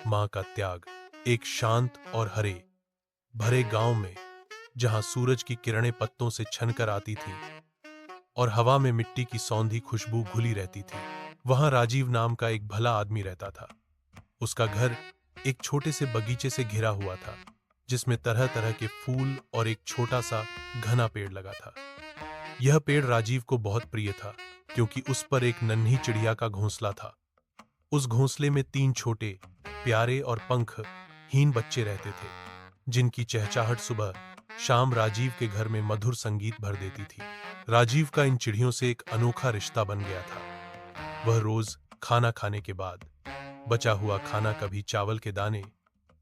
मां का त्याग। एक शांत और हरे भरे गांव में, जहां सूरज की किरणें पत्तों से छनकर आती थीं और हवा में मिट्टी की सौंधी खुशबू घुली रहती थी, वहां राजीव नाम का एक भला आदमी रहता था। उसका घर एक छोटे से बगीचे से घिरा हुआ था, जिसमें तरह तरह के फूल और एक छोटा सा घना पेड़ लगा था। यह पेड़ राजीव को बहुत प्रिय था, क्योंकि उस पर एक नन्ही चिड़िया का घोंसला था। उस घोंसले में 3 छोटे, प्यारे और पंखहीन बच्चे रहते थे, जिनकी चहचहाट सुबह शाम राजीव के घर में मधुर संगीत भर देती थी। राजीव का इन चिड़ियों से एक अनोखा रिश्ता बन गया था। वह रोज खाना खाने के बाद बचा हुआ खाना, कभी चावल के दाने,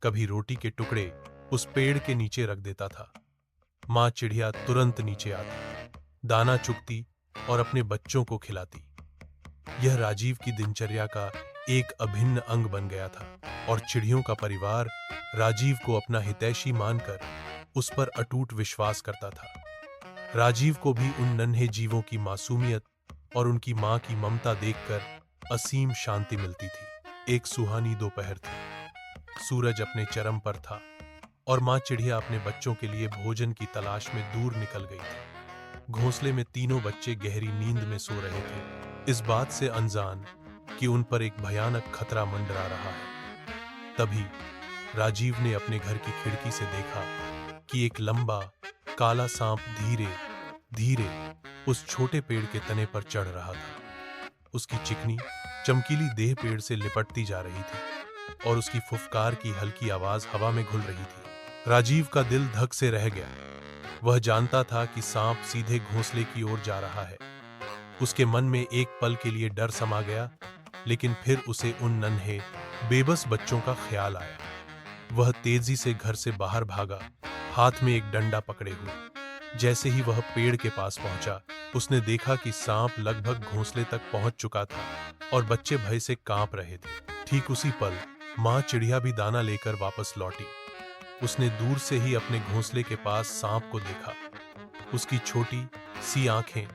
कभी रोटी के टुकड़े, उस पेड़ के नीचे रख देता था। मां चिड़िया तुरंत नीचे आती, दाना चुगती और अपने बच्चों को खिलाती। यह राजीव की दिनचर्या का एक अभिन्न अंग बन गया था, और चिड़ियों का परिवार राजीव को अपना हितैषी मानकर उस पर अटूट विश्वास करता था। राजीव को भी उन नन्हे जीवों की मासूमियत और उनकी मां की ममता देखकर असीम शांति मिलती थी। एक सुहानी दोपहर थी, सूरज अपने चरम पर था और मां चिड़िया अपने बच्चों के लिए भोजन की तलाश में दूर निकल गई थी। घोंसले में तीनों बच्चे गहरी नींद में सो रहे थे, इस बात से अनजान कि उन पर एक भयानक खतरा मंडरा रहा है। तभी राजीव ने अपने घर की खिड़की से देखा कि एक लंबा काला सांप धीरे धीरे उस छोटे पेड़ के तने पर चढ़ रहा था। उसकी चिकनी चमकीली देह पेड़ से लिपटती जा रही थी और उसकी फुफकार की हल्की आवाज हवा में घुल रही थी। राजीव का दिल धक से रह गया। वह जानता था कि सांप सीधे घोंसले की ओर जा रहा है। उसके मन में एक पल के लिए डर समा गया, लेकिन फिर उसे उन नन्हे बेबस बच्चों का ख्याल आया। वह तेजी से घर से बाहर भागा, हाथ में एक डंडा पकड़े हुए। जैसे ही वह पेड़ के पास पहुंचा, उसने देखा कि सांप लगभग घोंसले तक पहुंच चुका था और बच्चे भय से कांप रहे थे। ठीक उसी पल मां चिड़िया भी दाना लेकर वापस लौटी। उसने दूर से ही अपने घोंसले के पास सांप को देखा। उसकी छोटी सी आंखें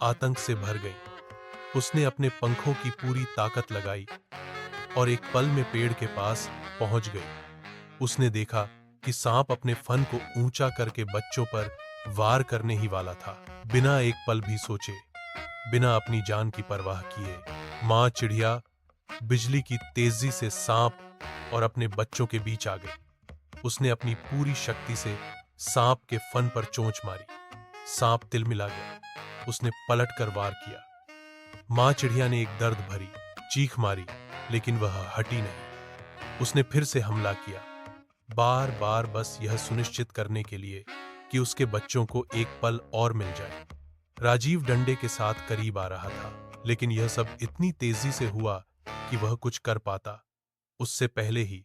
आतंक से भर गईं। उसने अपने पंखों की पूरी ताकत लगाई और एक पल में पेड़ के पास पहुंच गई। उसने देखा कि सांप अपने फन को ऊंचा करके बच्चों पर वार करने ही वाला था। बिना एक पल भी सोचे, बिना अपनी जान की परवाह किए, मां चिड़िया बिजली की तेजी से सांप और अपने बच्चों के बीच आ गई। उसने अपनी पूरी शक्ति से सांप के फन पर चोंच मारी। सांप तिलमिला गया। उसने पलटकर वार किया। मां चिड़िया ने एक दर्द भरी चीख मारी, लेकिन वह हटी नहीं। उसने फिर से हमला किया, बार बार बस यह सुनिश्चित करने के लिए कि उसके बच्चों को एक पल और मिल जाए। राजीव डंडे के साथ करीब आ रहा था, लेकिन यह सब इतनी तेजी से हुआ कि वह कुछ कर पाता उससे पहले ही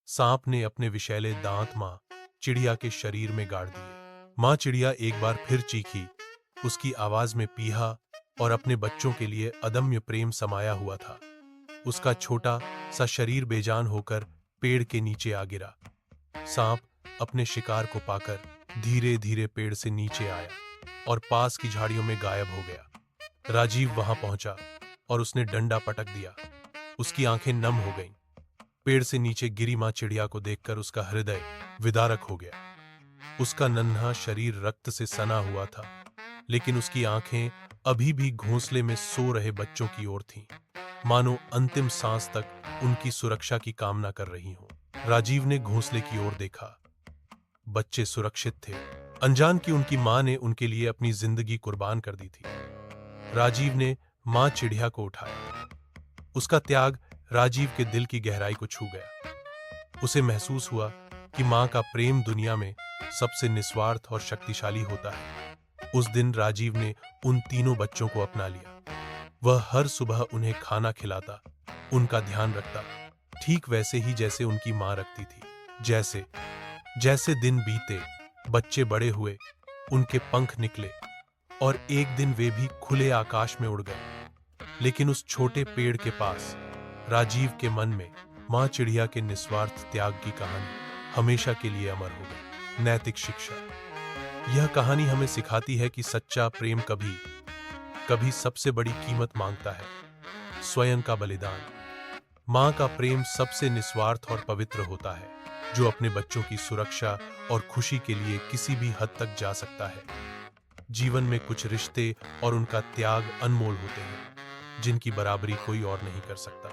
सांप ने अपने विषैले दांत मां चिड़िया के शरीर में गाड़ दिए। मां चिड़िया एक बार फिर चीखी। उसकी आवाज में पीहा और अपने बच्चों के लिए अदम्य प्रेम समाया हुआ था। उसका छोटा सा शरीर बेजान होकर पेड़ के नीचे आ गिरा। सांप अपने शिकार को पाकर धीरे धीरे पेड़ से नीचे आया और पास की झाड़ियों में गायब हो गया। राजीव वहां पहुंचा और उसने डंडा पटक दिया। उसकी आंखें नम हो गईं। पेड़ से नीचे गिरी मां चिड़िया को देखकर उसका हृदय विदारक हो गया। उसका नन्हा शरीर रक्त से सना हुआ था, लेकिन उसकी आंखें अभी भी घोंसले में सो रहे बच्चों की ओर थीं, मानो अंतिम सांस तक उनकी सुरक्षा की कामना कर रही हों। राजीव ने घोंसले की ओर देखा। बच्चे सुरक्षित थे, अनजान कि उनकी मां ने उनके लिए अपनी जिंदगी कुर्बान कर दी थी। राजीव ने मां चिड़िया को उठाया। उसका त्याग राजीव के दिल की गहराई को छू गया। उसे महसूस हुआ कि मां का प्रेम दुनिया में सबसे निस्वार्थ और शक्तिशाली होता है। उस दिन राजीव ने उन तीनों बच्चों को अपना लिया। वह हर सुबह उन्हें खाना खिलाता, उनका ध्यान रखता, ठीक वैसे ही जैसे उनकी मां रखती थी। जैसे जैसे दिन बीते, बच्चे बड़े हुए, उनके पंख निकले और एक दिन वे भी खुले आकाश में उड़ गए। लेकिन उस छोटे पेड़ के पास राजीव के मन में मां चिड़िया के निस्वार्थ त्याग की कहानी हमेशा के लिए अमर हो गई। नैतिक शिक्षा। यह कहानी हमें सिखाती है कि सच्चा प्रेम कभी कभी सबसे बड़ी कीमत मांगता है, स्वयं का बलिदान। माँ का प्रेम सबसे निस्वार्थ और पवित्र होता है, जो अपने बच्चों की सुरक्षा और खुशी के लिए किसी भी हद तक जा सकता है। जीवन में कुछ रिश्ते और उनका त्याग अनमोल होते हैं, जिनकी बराबरी कोई और नहीं कर सकता।